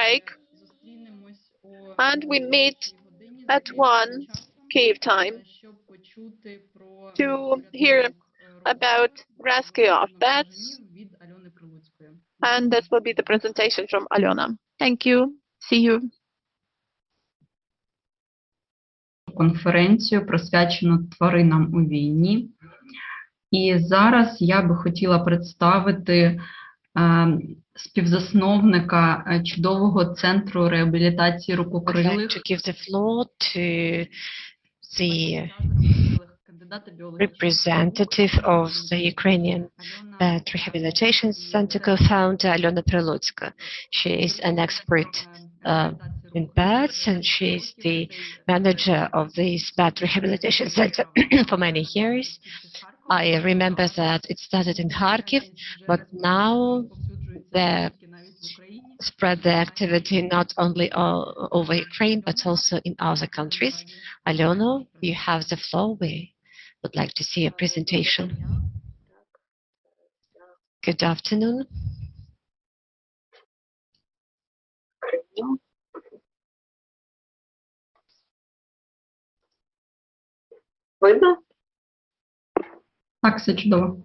break, and we meet at 1 Kyiv time to hear about rescue of bats, and this will be the presentation from Alyona. Thank you. See you. Конференцію, присвячену тваринам у війні. І зараз я би хотіла представити співзасновника чудового центру реабілітації рукокрилих. To give the floor to the representative of the Ukrainian Rehabilitation Center co-founder Alyona Prylutska. She is an expert in bats, and she is the manager of this bat rehabilitation center for many years. I remember that it started in Kharkiv, but now they spread the activity not only over Ukraine, but also in other countries. Alyona, you have the floor. We would like to see a presentation. Good afternoon. Видно? Так, все чудово.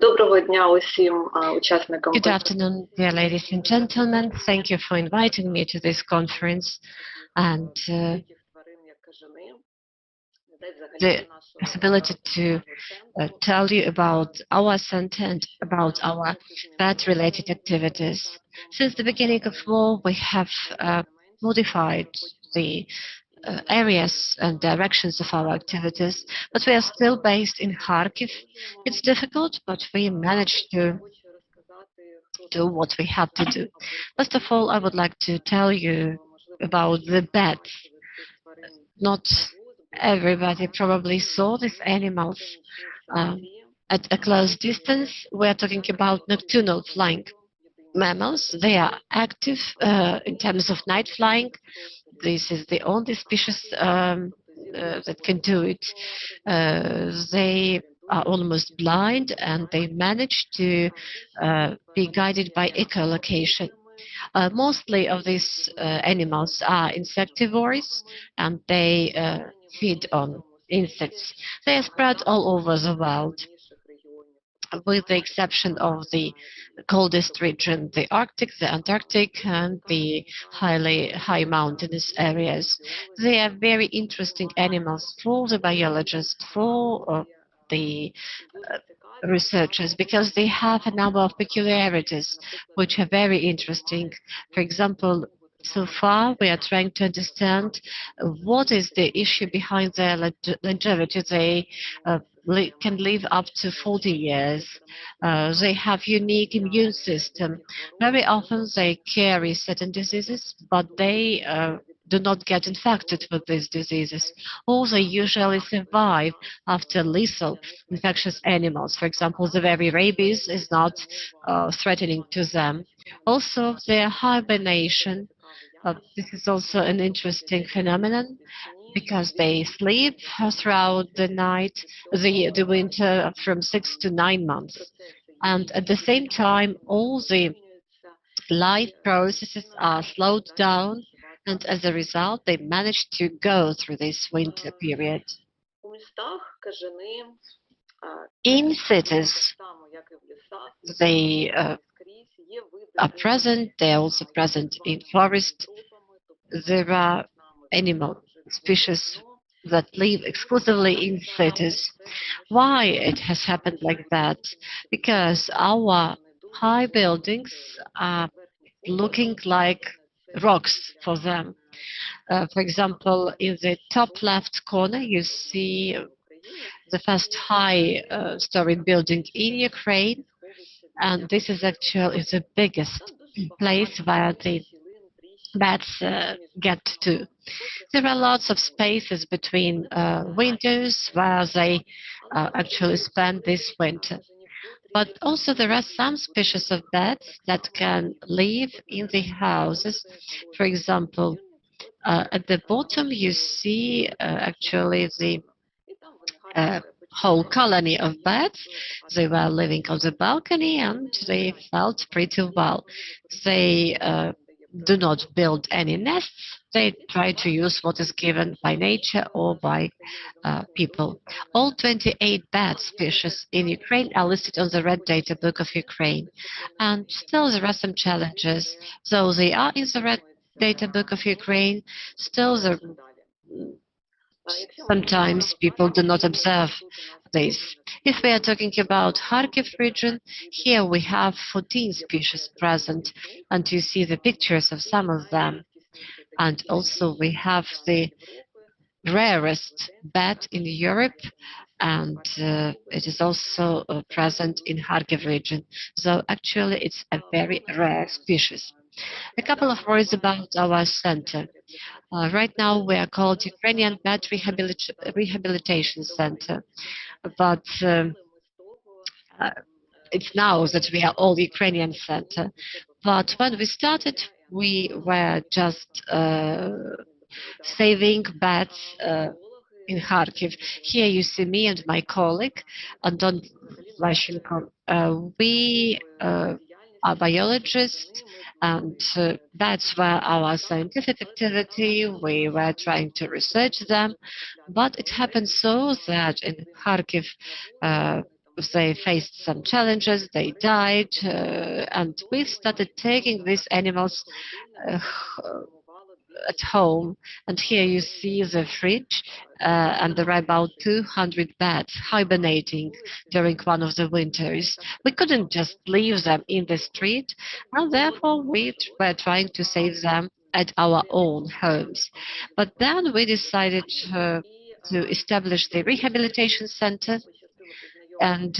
Доброго дня усім учасникам. Good afternoon, dear ladies and gentlemen. Thank you for inviting me to this conference and the possibility to tell you about our center and about our bat-related activities. Since the beginning of war, we have modified the areas and directions of our activities, but we are still based in Kharkiv. It's difficult, but we managed to do what we had to do. First of all, I would like to tell you about the bats. Not everybody probably saw these animals at a close distance. We are talking about nocturnal flying mammals. They are active in terms of night flying. This is the only species that can do it. They are almost blind, and they manage to be guided by echolocation. Mostly of these animals are insectivores, and they feed on insects. They are spread all over the world, with the exception of the coldest region, the Arctic, the Antarctic, and the high mountainous areas. They are very interesting animals for the biologists, for the researchers, because they have a number of peculiarities which are very interesting. For example, so far we are trying to understand what is the issue behind their longevity. They can live up to 40 years. They have unique immune system. Very often they carry certain diseases, but they do not get infected with these diseases. Or they usually survive after lethal infectious animals. For example, the very rabies is not threatening to them. Also, their hibernation. This is also an interesting phenomenon, because they sleep throughout the night, the winter, from 6 to 9 months. And at the same time, all the life processes are slowed down, and as a result, they manage to go through this winter period. In cities, they are present. They are also present in forests. There are animal species that live exclusively in cities. Why it has happened like that? Because our high buildings are looking like rocks for them. For example, in the top left corner, you see the first high-storied building in Ukraine, and this is actually the biggest place where the bats get to. There are lots of spaces between windows where they actually spend this winter. But also there are some species of bats that can live in the houses. For example, at the bottom you see actually the whole colony of bats. They were living on the balcony, and they felt pretty well. They do not build any nests. They try to use what is given by nature or by people. All 28 bat species in Ukraine are listed on the Red Data Book of Ukraine. And still there are some challenges. Though they are in the Red Data Book of Ukraine, still sometimes people do not observe this. If we are talking about Kharkiv region, here we have 14 species present, and you see the pictures of some of them. And also we have the rarest bat in Europe, and it is also present in Kharkiv region. So actually it's a very rare species. A couple of words about our center. Right now we are called Ukrainian Bat Rehabilitation Center, but it's now that we are all Ukrainian center. But when we started, we were just saving bats in Kharkiv. Here you see me and my colleague, Anton Vlachenko. We are biologists, and that's where our scientific activity, we were trying to research them. But it happened so that in Kharkiv, they faced some challenges, they died, and we started taking these animals at home. And here you see the fridge, and there are about 200 bats hibernating during one of the winters. We couldn't just leave them in the street, and therefore we were trying to save them at our own homes. But then we decided to establish the rehabilitation center, and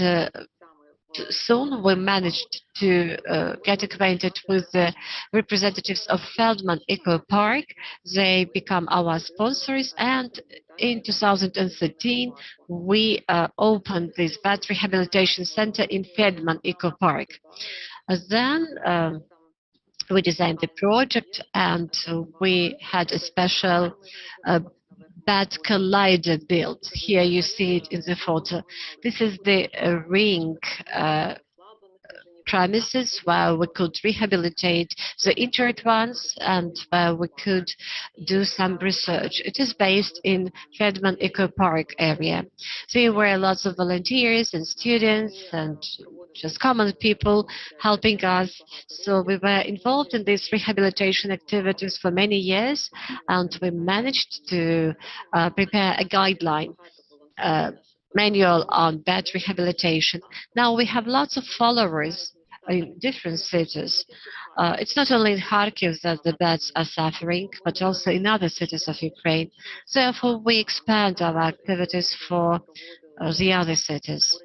soon we managed to get acquainted with the representatives of Feldman Eco Park. They become our sponsors, and in 2013 we opened this bat rehabilitation center in Feldman Eco Park. Then we designed the project, and we had a special bat collider built. Here you see it in the photo. This is the ring premises where we could rehabilitate the injured ones and where we could do some research. It is based in Feldman Eco Park area. There were lots of volunteers and students and just common people helping us. So we were involved in these rehabilitation activities for many years, and we managed to prepare a guideline manual on bat rehabilitation. Now we have lots of followers in different cities. It's not only in Kharkiv that the bats are suffering, but also in other cities of Ukraine. Therefore, we expand our activities for the other cities.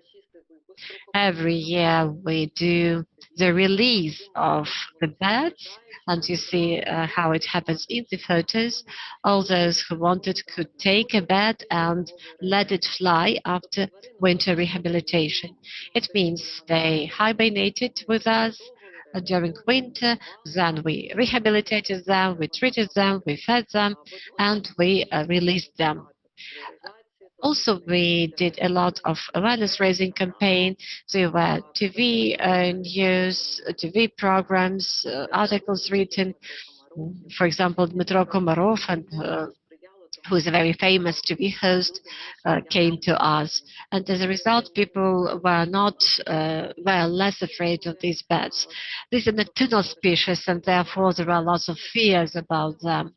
Every year we do the release of the bats, and you see how it happens in the photos. All those who wanted could take a bat and let it fly after winter rehabilitation. It means they hibernated with us during winter, then we rehabilitated them, we treated them, we fed them, and we released them. Also, we did a lot of awareness-raising campaign. There were TV news, TV programs, articles written. For example, Dmitro Komarov, who is a very famous TV host, came to us. And as a result, people were less afraid of these bats. These are nocturnal species, and therefore there are lots of fears about them.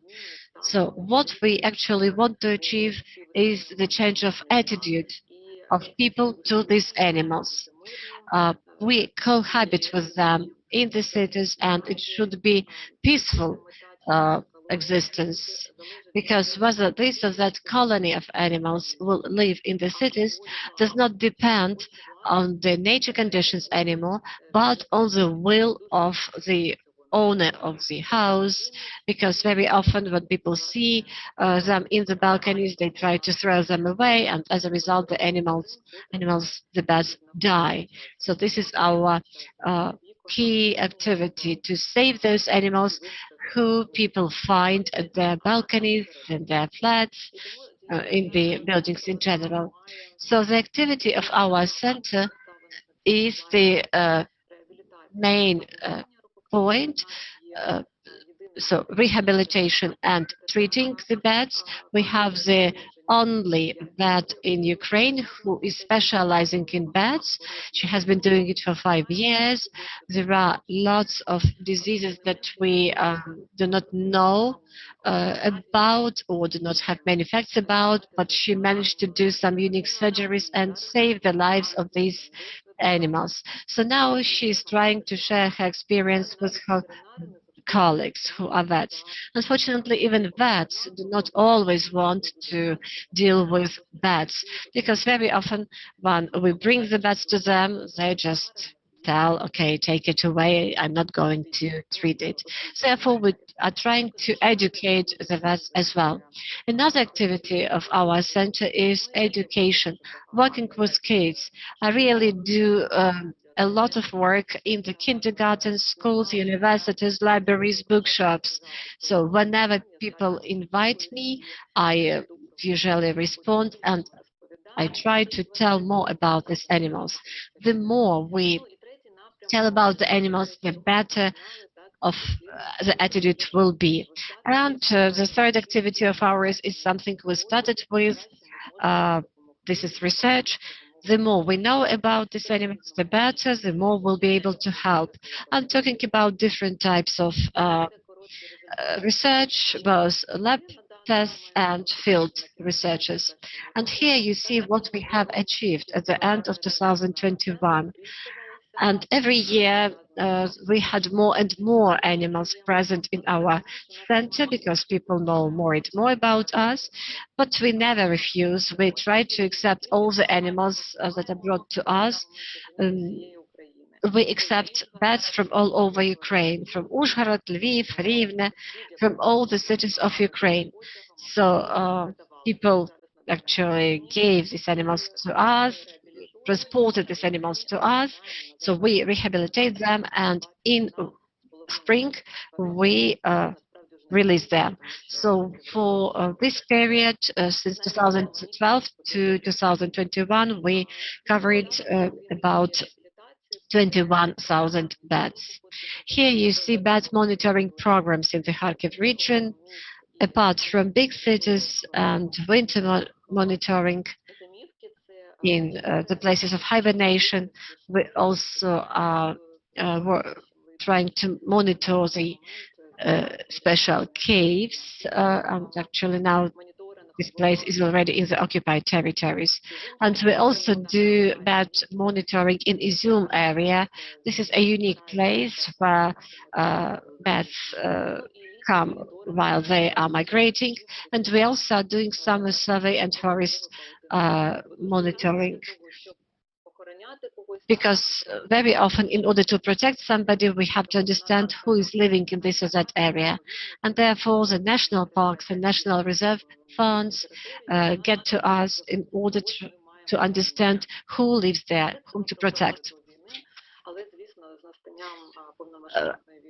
So what we actually want to achieve is the change of attitude of people to these animals. We cohabit with them in the cities, and it should be peaceful existence, because whether this or that colony of animals will live in the cities does not depend on the nature conditions anymore, but on the will of the owner of the house, because very often when people see them in the balconies, they try to throw them away, and as a result the animals, the bats die. So this is our key activity, to save those animals who people find at their balconies, in their flats, in the buildings in general. So the activity of our center is the main point. so rehabilitation and treating the bats. We have the only vet in Ukraine who is specializing in bats. She has been doing it for 5 years. There are lots of diseases that we do not know about or do not have many facts about, but she managed to do some unique surgeries and save the lives of these animals. So now she's trying to share her experience with her colleagues who are vets. Unfortunately, even vets do not always want to deal with bats because very often when we bring the bats to them, they just tell, okay, take it away, I'm not going to treat it. Therefore, we are trying to educate the vets as well. Another activity of our center is education, working with kids. I really do a lot of work in the kindergarten, schools, universities, libraries, bookshops. So whenever people invite me, I usually respond and I try to tell more about these animals. The more we tell about the animals, the better of the attitude will be. And the third activity of ours is something we started with. Uh, this is research. The more we know about these animals, the better, the more we'll be able to help. I'm talking about different types of research, both lab tests and field researches. And here you see what we have achieved at the end of 2021. And every year we had more and more animals present in our center because people know more and more about us. But we never refuse. We try to accept all the animals that are brought to us. Um, we accept bats from all over Ukraine, from Uzhhorod, Lviv, Rivne, from all the cities of Ukraine. So people actually gave these animals to us, transported these animals to us, so we rehabilitate them, and in spring we release them. So for this period, since 2012 to 2021, we covered about 21,000 bats. Here you see bat monitoring programs in the Kharkiv region. Apart from big cities and winter monitoring in the places of hibernation, we also are trying to monitor the special caves. And actually now this place is already in the occupied territories. And we also do bat monitoring in Izum area. This is a unique place where bats come while they are migrating. And we also are doing summer survey and forest monitoring. Because very often, in order to protect somebody, we have to understand who is living in this or that area. And therefore, the national parks and national reserve funds get to us in order to understand who lives there, whom to protect.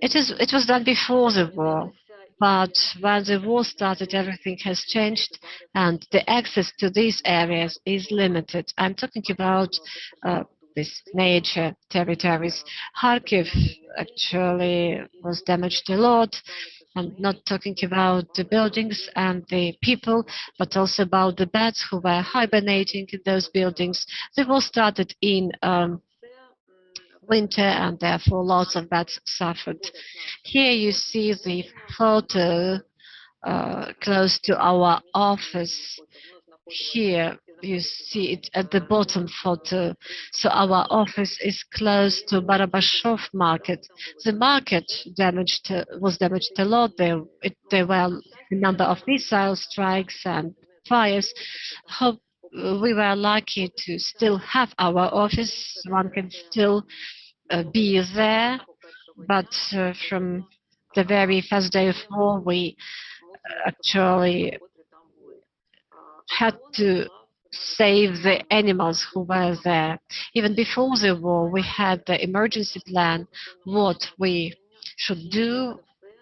It was done before the war, but when the war started, everything has changed, and the access to these areas is limited. I'm talking about these nature territories. Kharkiv actually was damaged a lot. I'm not talking about the buildings and the people, but also about the bats who were hibernating in those buildings. The war started in winter, and therefore lots of bats suffered. Here you see the photo close to our office. Here you see it at the bottom photo. So our office is close to Barabashov market. The market was damaged a lot. There were a number of missile strikes and fires. We were lucky to still have our office. One can still be there, but from the very first day of war, we actually had to save the animals who were there. Even before the war, we had the emergency plan, what we should do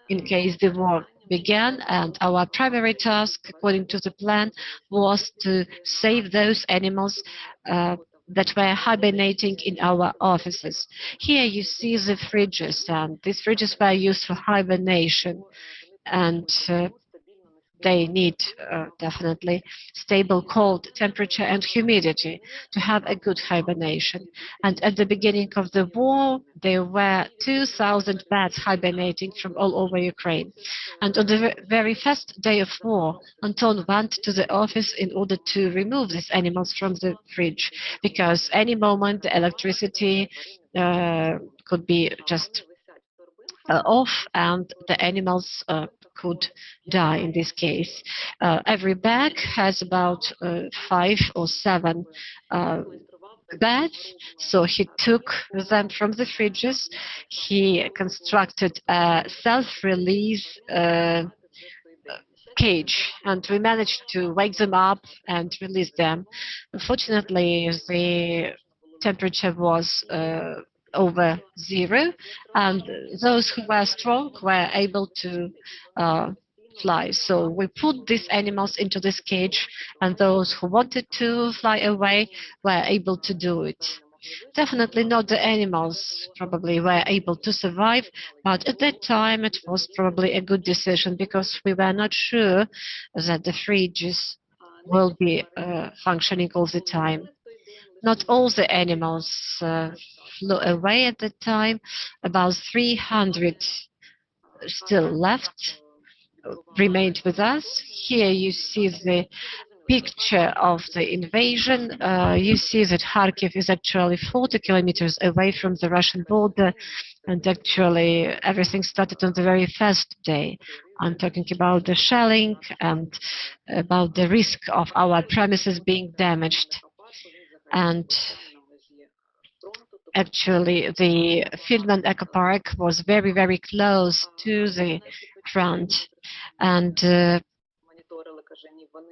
in case the war began, and our primary task, according to the plan, was to save those animals that were hibernating in our offices. Here you see the fridges, and these fridges were used for hibernation, and they need definitely stable cold temperature and humidity to have a good hibernation. And at the beginning of the war, there were 2,000 bats hibernating from all over Ukraine. And on the very first day of war, Anton went to the office in order to remove these animals from the fridge, because any moment the electricity could be just off, and the animals could die in this case. Every bag has about 5 or 7 beds, so he took them from the fridges. He constructed a self-release cage, and we managed to wake them up and release them. Unfortunately, the temperature was over 0, and those who were strong were able to fly. So we put these animals into this cage, and those who wanted to fly away were able to do it. Definitely not the animals probably were able to survive, but at that time it was probably a good decision, because we were not sure that the fridges will be functioning all the time. Not all the animals flew away at the time. About 300 still left, remained with us. Here you see the picture of the invasion. You see that Kharkiv is actually 40 kilometers away from the Russian border, and actually everything started on the very first day. I'm talking about the shelling and about the risk of our premises being damaged. And actually the Finland Eco Park was very, very close to the front. And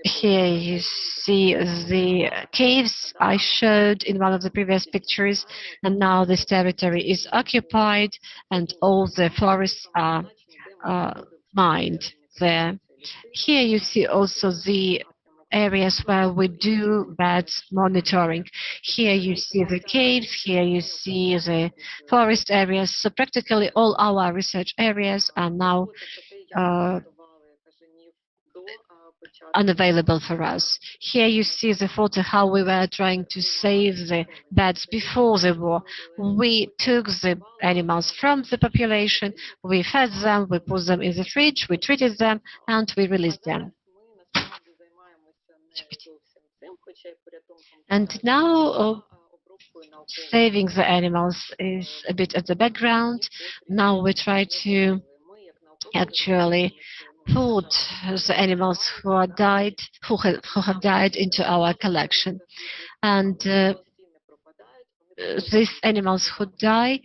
here you see the caves I showed in one of the previous pictures, and now this territory is occupied and all the forests are mined there. Here you see also the areas where we do bats monitoring. Here you see the caves, here you see the forest areas. So practically all our research areas are now unavailable for us. Here you see the photo how we were trying to save the bats before the war. We took the animals from the population, we fed them, we put them in the fridge, we treated them, and we released them. And now saving the animals is a bit at the background. Now we try to actually put the animals who have died into our collection. And these animals who die,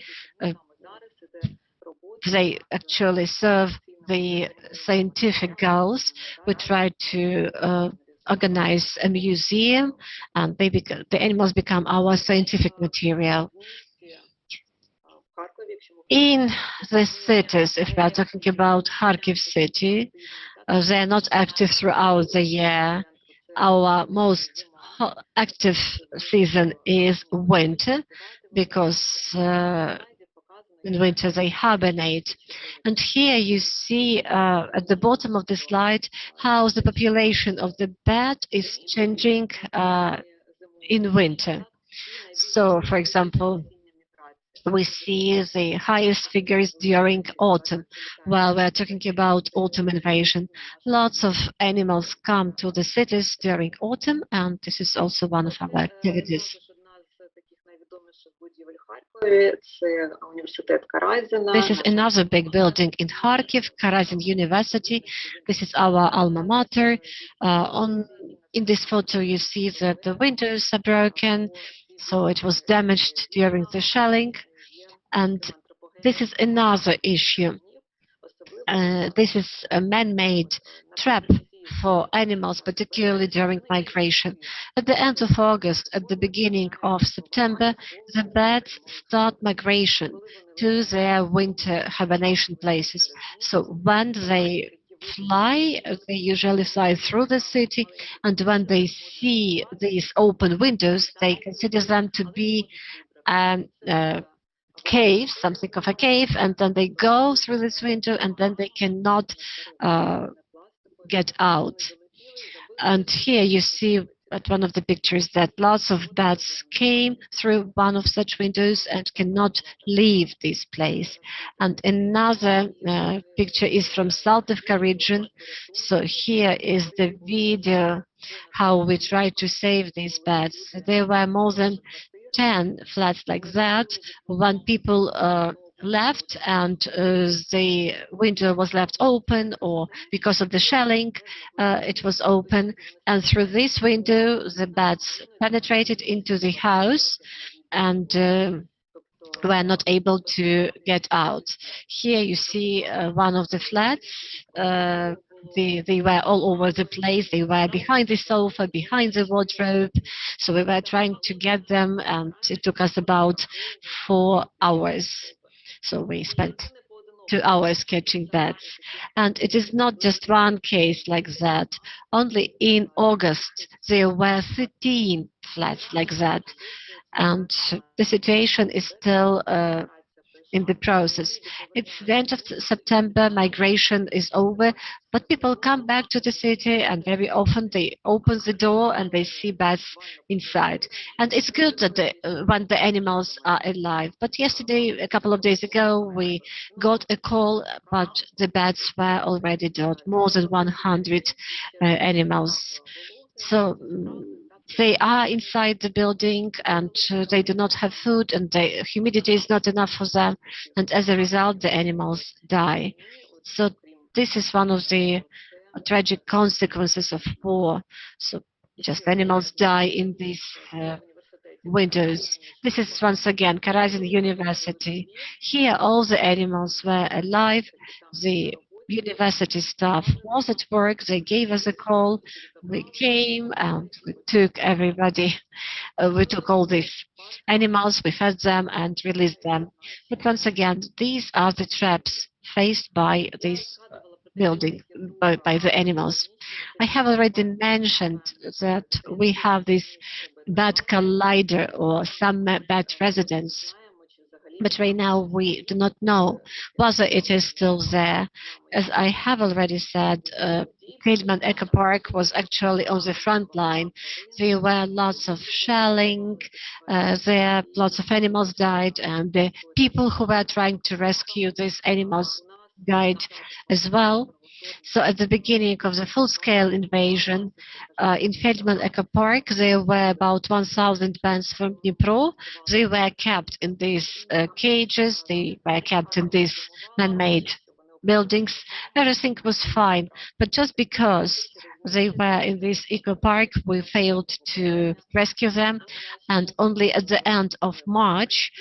they actually serve the scientific goals. We try to organize a museum, and the animals become our scientific material. In the cities, if we are talking about Kharkiv city, they are not active throughout the year. Our most active season is winter, because in winter they hibernate. And here you see at the bottom of the slide how the population of the bat is changing in winter. So, for example, we see the highest figures during autumn. While we're talking about autumn invasion, lots of animals come to the cities during autumn, and this is also one of our activities. This is another big building in Kharkiv, Karazin University. This is our alma mater. In this photo, you see that the windows are broken, so it was damaged during the shelling. And this is another issue. This is a man-made trap for animals, particularly during migration. At the end of August, at the beginning of September, the bats start migration to their winter hibernation places. So when they fly. They usually fly through the city, and when they see these open windows, they consider them to be cave, something of a cave, and then they go through this window, and then they cannot get out. And here you see at one of the pictures that lots of bats came through one of such windows and cannot leave this place. And another picture is from Saltivka region. So here is the video how we tried to save these bats. There were more than 10 flats like that when people left and the window was left open, or because of the shelling it was open, and through this window the bats penetrated into the house and were not able to get out. Here you see one of the flats. They were all over the place. They were behind the sofa, behind the wardrobe. So we were trying to get them, and it took us about 4 hours. So we spent 2 hours catching bats. And it is not just one case like that. Only in August, there were 13 flats like that. And the situation is still in the process. It's the end of September, migration is over, but people come back to the city, and very often they open the door and they see bats inside. And it's good that when the animals are alive. But yesterday, a couple of days ago, we got a call, but the bats were already dead, more than 100 animals. So they are inside the building, and they do not have food, and the humidity is not enough for them, and as a result the animals die. So this is one of the tragic consequences of war. So just animals die in these windows. This is once again Karazin University. Here all the animals were alive. The university staff was at work. They gave us a call. We came and we took everybody. We took all these animals, we fed them and released them. But once again, these are the traps faced by this building, by the animals. I have already mentioned that we have this bat collider or some bat residence. But right now we do not know whether it is still there. As I have already said, Friedman Eco Park was actually on the front line. There were lots of shelling, there lots of animals died, and the people who were trying to rescue these animals died as well. So at the beginning of the full-scale invasion in Feldman Eco Park, there were about 1,000 bats from Dnipro. They were kept in these cages. They were kept in these man-made buildings. Everything was fine. But just because they were in this eco park, we failed to rescue them. And only at the end of March,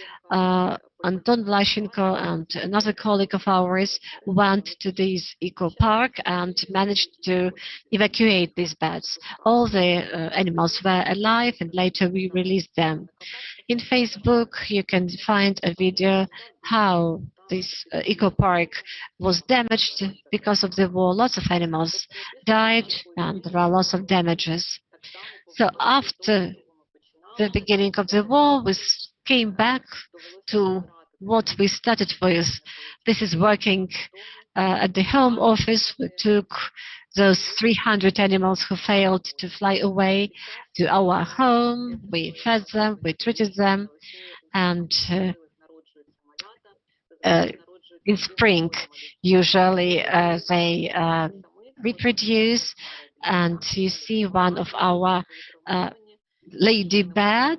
Anton Vlashenko and another colleague of ours went to this eco park and managed to evacuate these bats. All the animals were alive, and later we released them. In Facebook, you can find a video how this eco park was damaged because of the war. Lots of animals died, and there are lots of damages. So after the beginning of the war, we came back to what we started with. This is working at the Home Office. We took those 300 animals who failed to fly away to our home. We fed them, we treated them, and in spring, usually they reproduce, and you see one of our lady bat.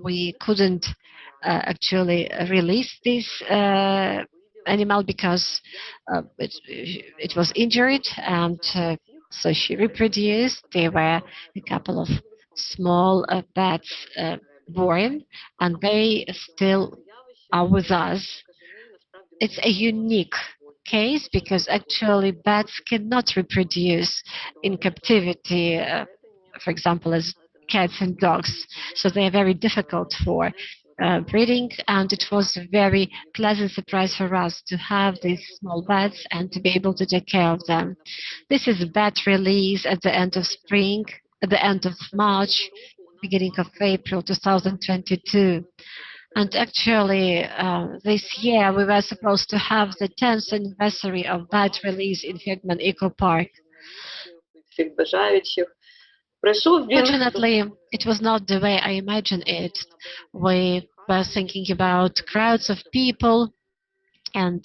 We couldn't actually release this animal because it was injured, and so she reproduced. There were a couple of small bats born, and they still are with us. It's a unique case because actually bats cannot reproduce in captivity, for example, as cats and dogs. So they are very difficult for breeding, and it was a very pleasant surprise for us to have these small bats and to be able to take care of them. This is bat release at the end of spring, at the end of March, beginning of April 2022. And actually, this year we were supposed to have the 10th anniversary of bat release in Hegman Eco Park. Fortunately, it was not the way I imagined it. We were thinking about crowds of people, and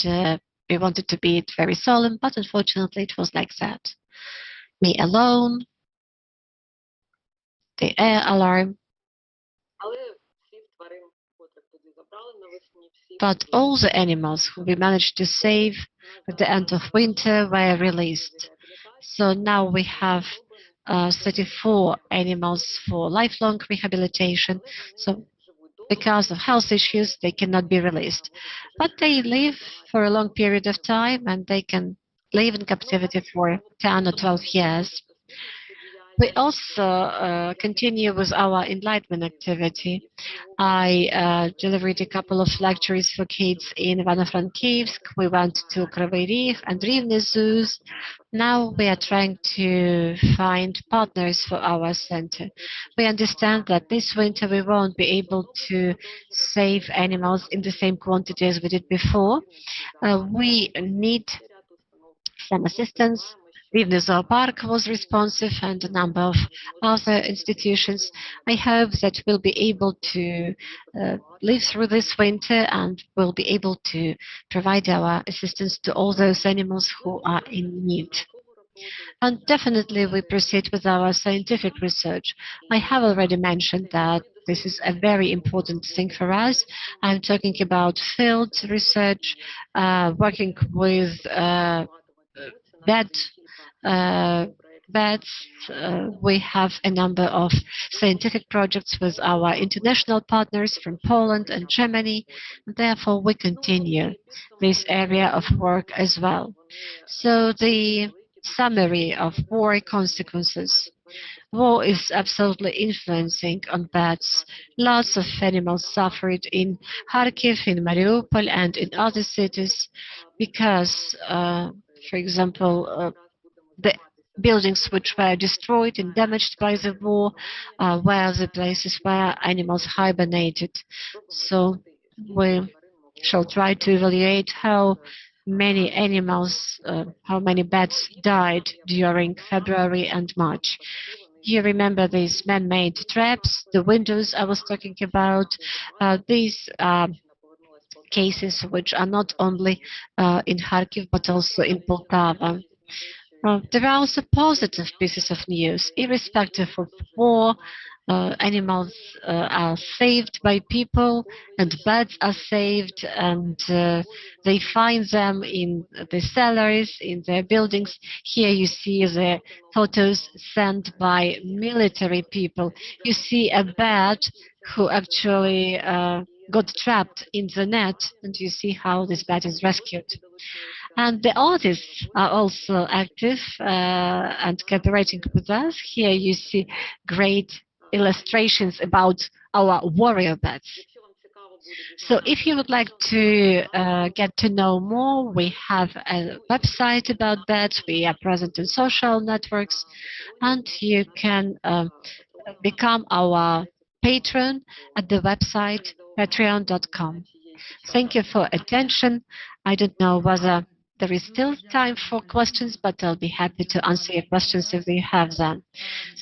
we wanted to be it very solemn, but unfortunately it was like that. Me alone, the air alarm, but all the animals who we managed to save at the end of winter were released. So now we have 34 animals for lifelong rehabilitation. So because of health issues, they cannot be released. But they live for a long period of time, and they can live in captivity for 10 or 12 years. We also continue with our enlightenment activity. I delivered a couple of lectures for kids in Ivano-Frankivsk. We went to Krovy Rih and Rivne zoos. Now we are trying to find partners for our center. We understand that this winter we won't be able to save animals in the same quantity as we did before. We need some assistance. Rivne Zoo Park was responsive, and a number of other institutions. I hope that we'll be able to live through this winter, and we'll be able to provide our assistance to all those animals who are in need. And definitely we proceed with our scientific research. I have already mentioned that this is a very important thing for us. I'm talking about field research, working with bats. We have a number of scientific projects with our international partners from Poland and Germany. Therefore, we continue this area of work as well. So the summary of war consequences. War is absolutely influencing on bats. Lots of animals suffered in Kharkiv, in Mariupol, and in other cities because, for example, the buildings which were destroyed and damaged by the war were the places where animals hibernated. So we shall try to evaluate how many animals, how many bats died during February and March. You remember these man-made traps, the windows I was talking about. These cases which are not only in Kharkiv but also in Poltava. There are also positive pieces of news. Irrespective of war, animals are saved by people, and bats are saved, and they find them in the cellars, in their buildings. Here you see the photos sent by military people. You see a bat who actually got trapped in the net, and you see how this bat is rescued. And the artists are also active and cooperating with us. Here you see great illustrations about our warrior bats. So if you would like to get to know more, we have a website about bats. We are present in social networks, and you can become our patron at the website patreon.com. Thank you for attention. I don't know whether there is still time for questions, but I'll be happy to answer your questions if you have them.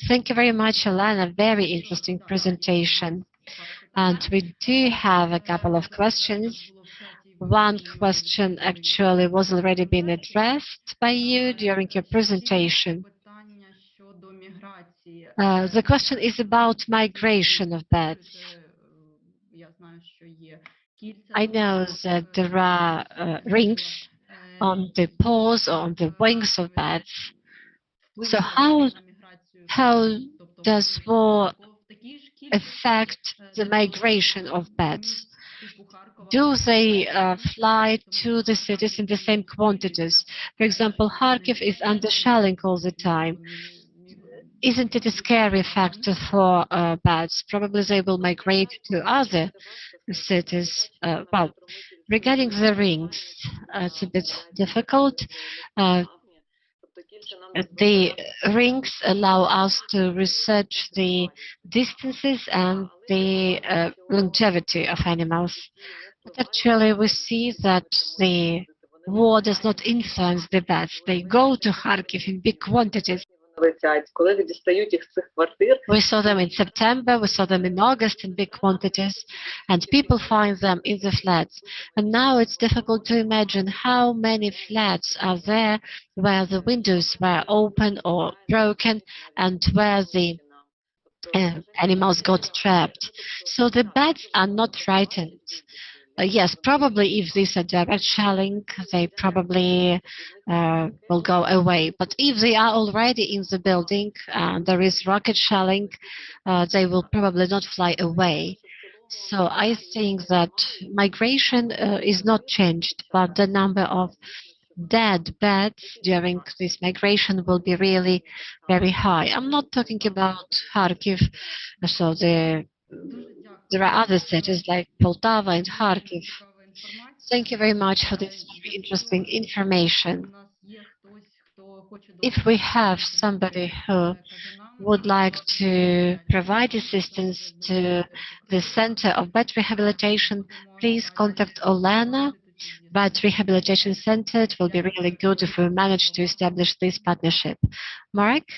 Thank you very much, Alyona. Very interesting presentation. And we do have a couple of questions. One question actually was already been addressed by you during your presentation. The question is about migration of bats. I know that there are rings on the paws or on the wings of bats. So how does war affect the migration of bats? Do they fly to the cities in the same quantities? For example, Kharkiv is under shelling all the time. Isn't it a scary factor for bats? Probably they will migrate to other cities. Well, regarding the rings, it's a bit difficult. The rings allow us to research the distances and the longevity of animals. But actually, we see that the war does not influence the bats. They go to Kharkiv in big quantities. We saw them in September, we saw them in August in big quantities, and people find them in the flats. And now it's difficult to imagine how many flats are there where the windows were open or broken and where the animals got trapped. So the bats are not frightened. Yes, probably if these are direct shelling, they probably will go away. But if they are already in the building and there is rocket shelling, they will probably not fly away. So I think that migration is not changed, but the number of dead bats during this migration will be really very high. I'm not talking about Kharkiv, so there are other cities like Poltava and Kharkiv. Thank you very much for this very interesting information. If we have somebody who would like to provide assistance to the Center of Bat Rehabilitation, please contact Alyona Bat Rehabilitation Center. It will be really good if we manage to establish this partnership. Marek?